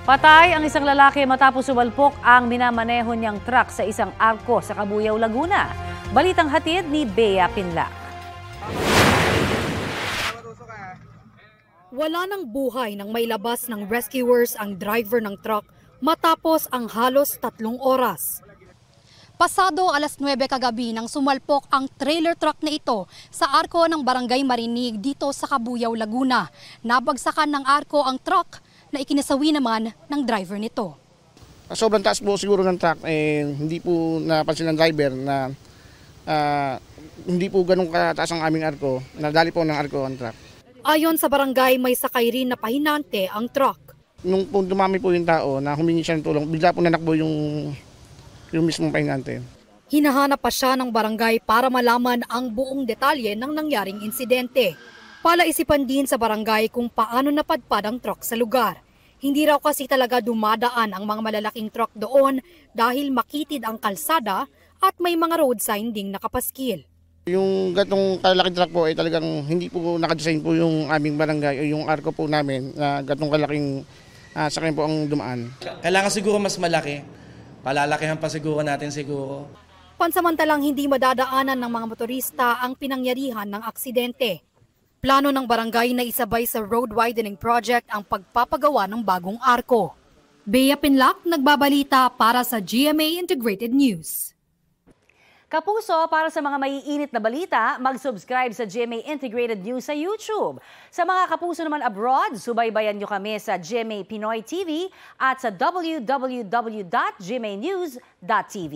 Patay ang isang lalaki matapos sumalpok ang minamaneho niyang truck sa isang arko sa Cabuyao, Laguna. Balitang hatid ni Bea Pinlac. Wala ng buhay nang may labas ng rescuers ang driver ng truck matapos ang halos 3 oras. Pasado alas 9 kagabi nang sumalpok ang trailer truck na ito sa arko ng Barangay Marinig dito sa Cabuyao, Laguna. Nabagsakan ng arko ang truck na ikinasawi naman ng driver nito. Sobrang taas po siguro ng truck, hindi po napansin ng driver na hindi po ganun kataas ang aming arko. Nadali po ng arko ang truck. Ayon sa barangay, may sakay rin na pahinante ang truck. Nung po dumami po yung tao na humingi siya ng tulong, bigla po nanakbo yung mismong pahinante. Hinahanap pa siya ng barangay para malaman ang buong detalye ng nangyaring insidente. Palaisipan din sa barangay kung paano napadpad ang truck sa lugar. Hindi raw kasi talaga dumadaan ang mga malalaking truck doon dahil makitid ang kalsada at may mga road sign ding nakapaskil. Yung gatong kalaking truck po ay talagang hindi po nakadesign po yung aming barangay o yung arko po namin na gatong kalaking sakyan po ang dumaan. Kailangan siguro mas malaki. Palalakihan pa siguro natin siguro. Pansamantalang hindi madadaanan ng mga motorista ang pinangyarihan ng aksidente. Plano ng barangay na isabay sa road widening project ang pagpapagawa ng bagong arko. Bea Pinlac, nagbabalita para sa GMA Integrated News. Kapuso, para sa mga maiinit na balita, mag-subscribe sa GMA Integrated News sa YouTube. Sa mga kapuso naman abroad, subaybayan nyo kami sa GMA Pinoy TV at sa www.gmanews.tv.